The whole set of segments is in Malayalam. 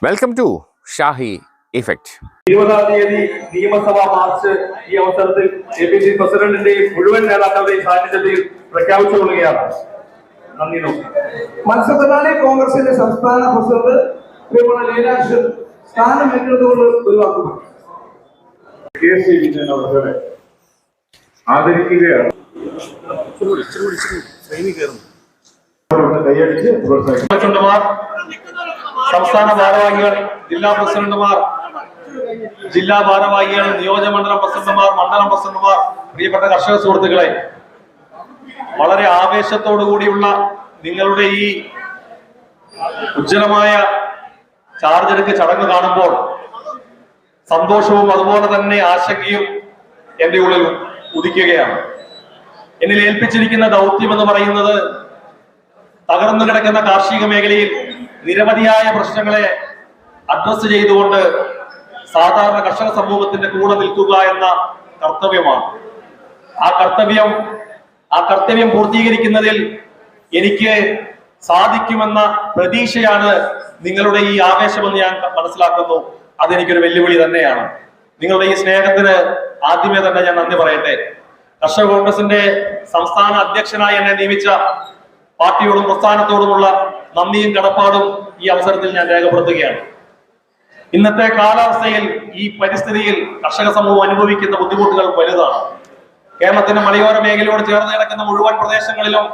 Welcome to Shahi effect. 20-ാം തീയതി നിയമസഭാ മാർച്ച് ഈ അവസരത്തിൽ APC പ്രസിഡന്റിന്റെയും മുഴുവൻ നേതാക്കളുടെയും സാന്നിധ്യത്തിൽ പ്രഖ്യാപിച്ചുകൊള്ളുകയാണ്. നന്ദി. മത്സ്യത്തൊഴിലാളി കോൺഗ്രസിന്റെ സംസ്ഥാന പ്രസിഡന്റ് ശ്രീമതി ലീലാക്ഷൻ സ്ഥാനം ഏറ്റെടുത്തുകൊണ്ട് ഒരു വാക്ക് ആദരിക്കുകയാണ്. സംസ്ഥാന ഭാരവാഹികൾ, ജില്ലാ പ്രസിഡന്റുമാർ, ജില്ലാ ഭാരവാഹികൾ, നിയോജകമണ്ഡലം പ്രസിഡന്റുമാർ, മണ്ഡലം പ്രസിഡന്റുമാർ, പ്രിയപ്പെട്ട കർഷക സുഹൃത്തുക്കളെ, വളരെ ആവേശത്തോടു കൂടിയുള്ള നിങ്ങളുടെ ഈ ഉജ്ജ്വലമായ ചാർജ് എടുക്ക് ചടങ്ങ് കാണുമ്പോൾ സന്തോഷവും അതുപോലെ തന്നെ ആശങ്കയും എന്റെ ഉള്ളിൽ ഉദിക്കുകയാണ്. എന്നിൽ ഏൽപ്പിച്ചിരിക്കുന്ന ദൗത്യം എന്ന് പറയുന്നത് തകർന്നു കിടക്കുന്ന കാർഷിക മേഖലയിൽ നിരവധിയായ പ്രശ്നങ്ങളെ അഡ്രസ് ചെയ്തുകൊണ്ട് സാധാരണ കർഷക സമൂഹത്തിന്റെ കൂടെ നിൽക്കുക എന്ന കർത്തവ്യമാണ്. ആ കർത്തവ്യം പൂർത്തീകരിക്കുന്നതിൽ എനിക്ക് സാധിക്കുമെന്ന പ്രതീക്ഷയാണ് നിങ്ങളുടെ ഈ ആവേശമെന്ന് ഞാൻ മനസ്സിലാക്കുന്നു. അതെനിക്കൊരു വെല്ലുവിളി തന്നെയാണ്. നിങ്ങളുടെ ഈ സ്നേഹത്തിന് ആദ്യമേ തന്നെ ഞാൻ നന്ദി പറയട്ടെ. കർഷക കോൺഗ്രസിന്റെ സംസ്ഥാന അധ്യക്ഷനായി എന്നെ നിയമിച്ച പാർട്ടിയോടും പ്രസ്ഥാനത്തോടുമുള്ള നന്ദിയും കടപ്പാടും ഈ അവസരത്തിൽ ഞാൻ രേഖപ്പെടുത്തുകയാണ്. ഇന്നത്തെ കാലാവസ്ഥയിൽ, ഈ പരിസ്ഥിതിയിൽ കർഷക സമൂഹം അനുഭവിക്കുന്ന ബുദ്ധിമുട്ടുകൾ വലുതാണ്. കേരളത്തിന്റെ മലയോര മേഖലയോട് ചേർന്ന് കിടക്കുന്ന മുഴുവൻ പ്രദേശങ്ങളിലും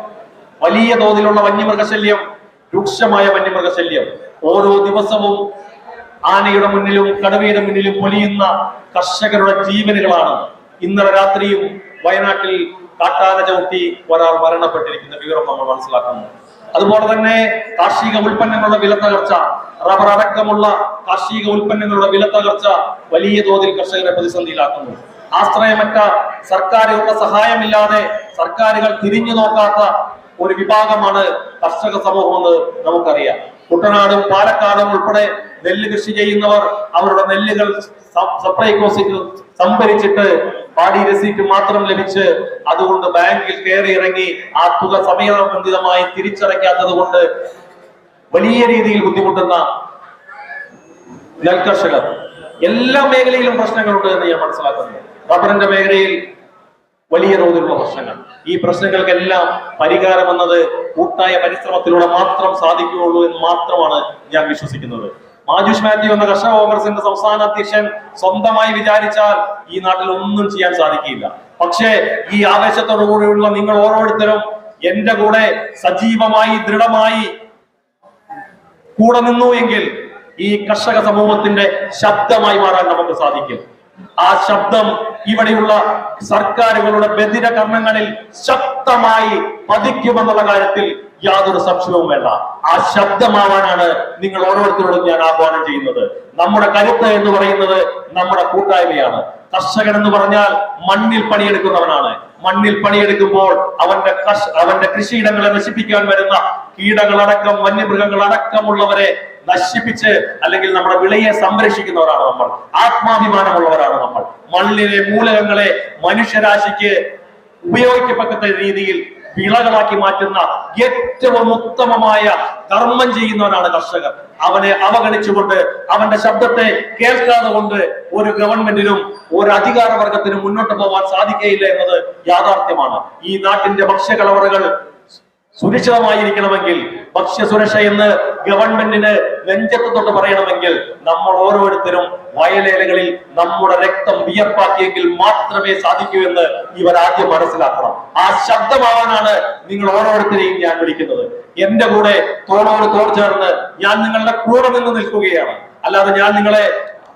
വലിയ തോതിലുള്ള വന്യമൃഗശല്യം, രൂക്ഷമായ വന്യമൃഗശല്യം. ഓരോ ദിവസവും ആനയുടെ മുന്നിലും കടുവയുടെ മുന്നിലും പൊലിയുന്ന കർഷകരുടെ ജീവനുകളാണ്. ഇന്നലെ രാത്രിയും വയനാട്ടിൽ കാട്ടാന ചവിട്ടി ഒരാൾ മരണപ്പെട്ടിരിക്കുന്ന വിവരം നമ്മൾ മനസ്സിലാക്കുന്നു. അതുപോലെ തന്നെ കാർഷിക ഉൽപ്പന്നങ്ങളുടെ വില തകർച്ച, റബ്ബർ അടക്കമുള്ള കാർഷിക ഉൽപ്പന്നങ്ങളുടെ വില തകർച്ച വലിയ തോതിൽ കർഷകരെ പ്രതിസന്ധിയിലാക്കുന്നു. ആശ്രയമറ്റ സർക്കാരുകളുടെ സഹായമില്ലാതെ സർക്കാരുകൾ തിരിഞ്ഞു നോക്കാത്ത ഒരു വിഭാഗമാണ് കർഷക സമൂഹമെന്ന് നമുക്കറിയാം. കുട്ടനാടും പാലക്കാടും ഉൾപ്പെടെ നെല്ല് കൃഷി ചെയ്യുന്നവർ അവരുടെ നെല്ലുകൾ സപ്ലൈകോസിൽ സംഭരിച്ചിട്ട് പാടി രസീറ്റ് മാത്രം ലഭിച്ച് അതുകൊണ്ട് ബാങ്കിൽ കയറി ഇറങ്ങി ആ തുക സമയബന്ധിതമായി തിരിച്ചടയ്ക്കാത്തത് കൊണ്ട് വലിയ രീതിയിൽ ബുദ്ധിമുട്ടുന്ന നെൽകർഷകർ. എല്ലാ മേഖലയിലും പ്രശ്നങ്ങളുണ്ട് എന്ന് ഞാൻ മനസ്സിലാക്കുന്നു. റബ്ബറിന്റെ മേഖലയിൽ വലിയ തോതിലുള്ള പ്രശ്നങ്ങൾ. ഈ പ്രശ്നങ്ങൾക്കെല്ലാം പരിഹാരം എന്നത് കൂട്ടായ പരിശ്രമത്തിലൂടെ മാത്രം സാധിക്കുകയുള്ളൂ എന്ന് മാത്രമാണ് ഞാൻ വിശ്വസിക്കുന്നത്. മാജുഷ് മാത്യു എന്ന കർഷക കോൺഗ്രസിന്റെ സംസ്ഥാന അധ്യക്ഷൻ സ്വന്തമായി വിചാരിച്ചാൽ ഈ നാട്ടിൽ ഒന്നും ചെയ്യാൻ സാധിക്കില്ല. പക്ഷേ ഈ ആവേശത്തോടു കൂടിയുള്ള നിങ്ങൾ ഓരോരുത്തരും എന്റെ കൂടെ സജീവമായി ദൃഢമായി കൂടെ നിന്നു എങ്കിൽ ഈ കർഷക സമൂഹത്തിന്റെ ശബ്ദമായി മാറാൻ നമുക്ക് സാധിക്കും. ആ ശബ്ദം ഇവിടെയുള്ള സർക്കാരുകളുടെ ബധിര കർണങ്ങളിൽ ശക്തമായി പതിക്കുമെന്നുള്ള കാര്യത്തിൽ യാതൊരു സംശയവും വേണ്ട. ആ ശബ്ദമാവാനാണ് നിങ്ങൾ ഓരോരുത്തരോടും ഞാൻ ആഹ്വാനം ചെയ്യുന്നത്. നമ്മുടെ കരുത്ത് എന്ന് പറയുന്നത് നമ്മുടെ കൂട്ടായ്മയാണ്. കർഷകൻ എന്ന് പറഞ്ഞാൽ മണ്ണിൽ പണിയെടുക്കുന്നവനാണ്. മണ്ണിൽ പണിയെടുക്കുമ്പോൾ അവന്റെ കൃഷിയിടങ്ങളെ നശിപ്പിക്കാൻ വരുന്ന കീടങ്ങളടക്കം വന്യമൃഗങ്ങളടക്കമുള്ളവരെ നശിപ്പിച്ച് അല്ലെങ്കിൽ നമ്മുടെ വിളയെ സംരക്ഷിക്കുന്നവരാണ് നമ്മൾ. ആത്മാഭിമാനമുള്ളവരാണ് നമ്മൾ. മണ്ണിലെ മൂലകങ്ങളെ മനുഷ്യരാശിക്ക് ഉപയോഗിക്കപ്പെട്ട രീതിയിൽ വിളകളാക്കി മാറ്റുന്ന ഏറ്റവും ഉത്തമമായ കർമ്മം ചെയ്യുന്നവനാണ് കർഷകർ. അവനെ അവഗണിച്ചുകൊണ്ട് അവന്റെ ശബ്ദത്തെ കേൾക്കാതെ കൊണ്ട് ഒരു ഗവൺമെന്റിനും ഒരു അധികാരവർഗത്തിനും മുന്നോട്ട് പോകാൻ സാധിക്കുകയില്ല എന്നത് യാഥാർത്ഥ്യമാണ്. ഈ നാട്ടിന്റെ ഭക്ഷ്യകലവറകൾ സുരക്ഷിതമായിരിക്കണമെങ്കിൽ, ഭക്ഷ്യസുരക്ഷ എന്ന് ഗവൺമെന്റിന് നെഞ്ചത്ത് തൊട്ട് പറയണമെങ്കിൽ നമ്മൾ ഓരോരുത്തരും വയലേലകളിൽ നമ്മുടെ രക്തം വിയർപ്പാക്കിയെങ്കിൽ മാത്രമേ സാധിക്കൂ എന്ന് ഇവർ ആദ്യം മനസ്സിലാക്കണം. ആ ശബ്ദമാവാനാണ് നിങ്ങൾ ഓരോരുത്തരെയും ഞാൻ വിളിക്കുന്നത്. എന്റെ കൂടെ തോളോട് തോൾ ചേർന്ന് ഞാൻ നിങ്ങളുടെ കൂടെ നിന്ന് നിൽക്കുകയാണ്. അല്ലാതെ ഞാൻ നിങ്ങളെ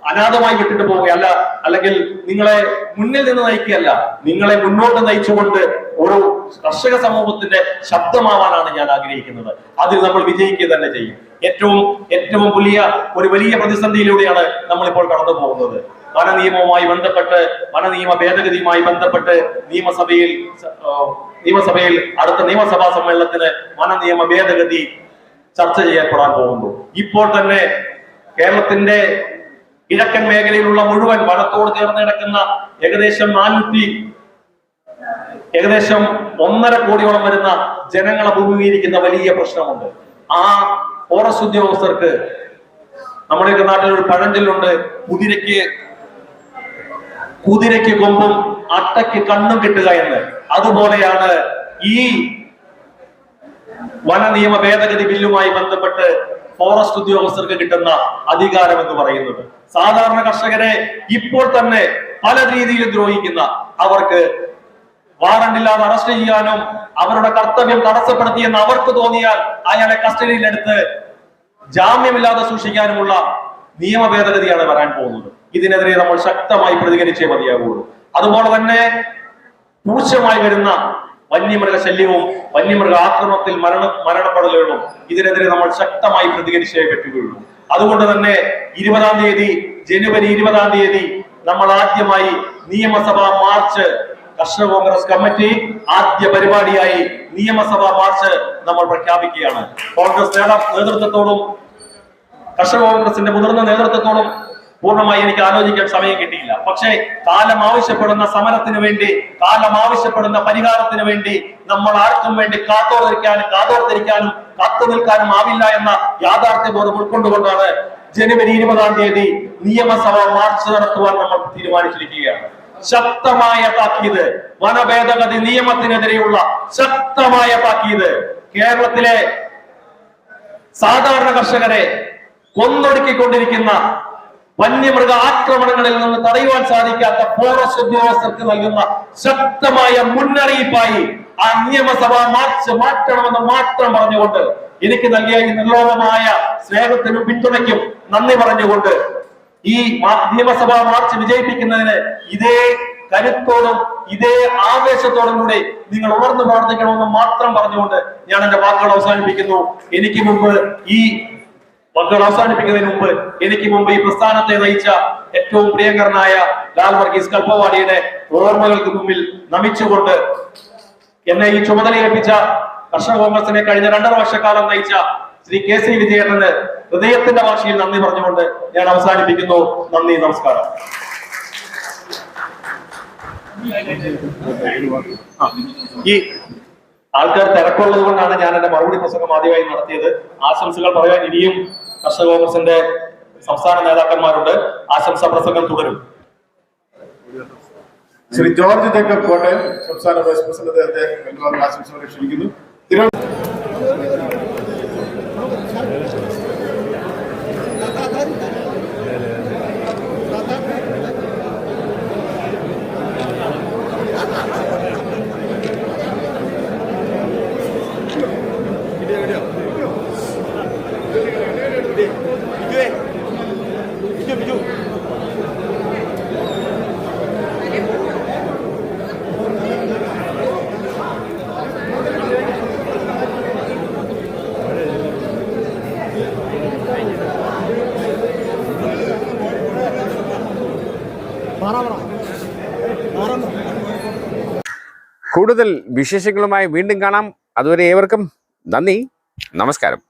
അനാഥമായി വിട്ടിട്ട് പോവുകയല്ല, അല്ലെങ്കിൽ നിങ്ങളെ മുന്നിൽ നിന്ന് നയിക്കുകയല്ല. നിങ്ങളെ മുന്നോട്ട് നയിച്ചുകൊണ്ട് ഒരു കർഷക സമൂഹത്തിന്റെ ശബ്ദമാവാനാണ് ഞാൻ ആഗ്രഹിക്കുന്നത്. അതിൽ നമ്മൾ വിജയിക്കുക തന്നെ ചെയ്യും. ഏറ്റവും വലിയ പ്രതിസന്ധിയിലൂടെയാണ് നമ്മളിപ്പോൾ കടന്നു പോകുന്നത്. വനനിയമവുമായി ബന്ധപ്പെട്ട്, വനനിയമ ഭേദഗതിയുമായി ബന്ധപ്പെട്ട് നിയമസഭയിൽ അടുത്ത നിയമസഭാ സമ്മേളനത്തിന് വനനിയമ ഭേദഗതി ചർച്ച ചെയ്യപ്പെടാൻ പോകുന്നു. ഇപ്പോൾ തന്നെ കേരളത്തിന്റെ കിഴക്കൻ മേഖലയിലുള്ള മുഴുവൻ വനത്തോട് ചേർന്ന് കിടക്കുന്ന ഏകദേശം 1.5 കോടിയോളം വരുന്ന ജനങ്ങളെ അഭിമുഖീകരിക്കുന്ന വലിയ പ്രശ്നമുണ്ട്. ആ ഫോറസ്റ്റ് ഉദ്യോഗസ്ഥർക്ക് നമ്മുടെയൊക്കെ നാട്ടിൽ ഒരു പഴഞ്ചൊല്ലുണ്ട്, കുതിരയ്ക്ക് കൊമ്പും അട്ടയ്ക്ക് കണ്ണും കിട്ടുക എന്ന്. അതുപോലെയാണ് ഈ വന നിയമ ഭേദഗതി ബില്ലുമായി ബന്ധപ്പെട്ട് ഫോറസ്റ്റ് ഉദ്യോഗസ്ഥർക്ക് കിട്ടുന്ന അധികാരം എന്ന് പറയുന്നത്. സാധാരണ കർഷകരെ ഇപ്പോൾ തന്നെ പല രീതിയിൽ ദ്രോഹിക്കുന്ന, അവർക്ക് വാറണ്ടില്ലാതെ അറസ്റ്റ് ചെയ്യാനും അവരുടെ കർത്തവ്യം തടസ്സപ്പെടുത്തിയെന്ന് അവർക്ക് തോന്നിയാൽ അയാളെ കസ്റ്റഡിയിലെടുത്ത് ജാമ്യമില്ലാതെ സൂക്ഷിക്കാനുമുള്ള നിയമ ഭേദഗതിയാണ് വരാൻ പോകുന്നത്. ഇതിനെതിരെ നമ്മൾ ശക്തമായി പ്രതികരിച്ചേ മതിയാകുള്ളൂ. അതുപോലെ തന്നെ രൂക്ഷമായി വരുന്ന വന്യമൃഗ ശല്യവും വന്യമൃഗ ആക്രമണത്തിൽ മരണപ്പെടലുകളും ഇതിനെതിരെ നമ്മൾ ശക്തമായി പ്രതികരിച്ചേ പറ്റുകയുള്ളൂ. അതുകൊണ്ട് തന്നെ ജനുവരി 20 നമ്മൾ ആദ്യമായി നിയമസഭാ മാർച്ച്, കർഷക കോൺഗ്രസ് കമ്മിറ്റി ആദ്യ പരിപാടിയായി നിയമസഭാ മാർച്ച് നമ്മൾ പ്രഖ്യാപിക്കുകയാണ്. കോൺഗ്രസ് നേതൃത്വത്തോടും കർഷക കോൺഗ്രസിന്റെ മുതിർന്ന നേതൃത്വത്തോടും പൂർണ്ണമായി എനിക്ക് ആലോചിക്കാൻ സമയം കിട്ടിയില്ല. പക്ഷേ കാലം ആവശ്യപ്പെടുന്ന സമരത്തിന് വേണ്ടി, കാലം ആവശ്യപ്പെടുന്ന പരിഹാരത്തിന് വേണ്ടി നമ്മൾ ആർക്കും വേണ്ടി കാത്തോർത്തിരിക്കാനും കാത്തു നിൽക്കാനും ആവില്ല എന്ന യാഥാർത്ഥ്യബോധം ഉൾക്കൊണ്ടുകൊണ്ടാണ് ജനുവരി 20 നിയമസഭാ മാർച്ച് നടത്തുവാൻ നമ്മൾ തീരുമാനിച്ചിരിക്കുകയാണ്. ശക്തമായ താക്കീത്, വനഭേദഗതി നിയമത്തിനെതിരെയുള്ള ശക്തമായ താക്കീത്. കേരളത്തിലെ സാധാരണ കർഷകരെ കൊന്നൊടുക്കിക്കൊണ്ടിരിക്കുന്ന വന്യമൃഗ ആക്രമണങ്ങളിൽ നിന്ന് തടയുവാൻ സാധിക്കാത്ത ഫോറസ്റ്റ് ഉദ്യോഗസ്ഥർക്ക് നൽകുന്ന ശക്തമായ മുന്നറിയിപ്പായി ആ നിയമസഭാ മാർച്ച് മാറ്റണമെന്ന് മാത്രം പറഞ്ഞുകൊണ്ട്, എനിക്ക് നൽകിയ ഈ നിർലോഭമായ സ്നേഹത്തിനും പിന്തുണയ്ക്കും നന്ദി പറഞ്ഞുകൊണ്ട്, ഈ നിയമസഭാ മാർച്ച് വിജയിപ്പിക്കുന്നതിന് ഇതേ കരുത്തോടും ഇതേ ആവേശത്തോടും കൂടി നിങ്ങൾ ഉണർന്നു പ്രവർത്തിക്കണമെന്ന് മാത്രം പറഞ്ഞുകൊണ്ട് ഞാൻ എന്റെ വാക്കുകൾ അവസാനിപ്പിക്കുന്നു. എനിക്ക് മുമ്പ് ഈ പ്രസ്ഥാനത്തെ നയിച്ച ഏറ്റവും പ്രിയങ്കരനായ ലാൽ വർഗീസ് കൽപ്പവാടിയുടെ ഓർമ്മകൾക്ക് മുമ്പിൽ നമിച്ചുകൊണ്ട്, എന്നെ ഈ ചുമതല ഏൽപ്പിച്ച കർഷക കോൺഗ്രസിനെ കഴിഞ്ഞ 2.5 വർഷക്കാലം നയിച്ച ശ്രീ KC വിജയേട്ടന് ഹൃദയത്തിന്റെ ഭാഷയിൽ നന്ദി പറഞ്ഞുകൊണ്ട് ഞാൻ അവസാനിപ്പിക്കുന്നു. നന്ദി, നമസ്കാരം. ഈ ആൾക്കാർ തിരക്കുള്ളത് കൊണ്ടാണ് ഞാൻ എന്റെ മറുപടി പ്രസംഗം ആദ്യമായി നടത്തിയത്. ആശംസകൾ പറയാൻ ഇനിയും കർഷക കോൺഗ്രസിന്റെ സംസ്ഥാന നേതാക്കന്മാരുണ്ട്. ആശംസാ പ്രസംഗം തുടരും. ശ്രീ ജോർജ് ജേക്കബ് കോട്ടയം സംസ്ഥാന വൈസ് പ്രസിഡന്റ് ആശംസകളെ ക്ഷണിക്കുന്നു. കൂടുതൽ വിശേഷങ്ങളുമായി വീണ്ടും കാണാം. അതുവരെ ഏവർക്കും നന്ദി, നമസ്കാരം.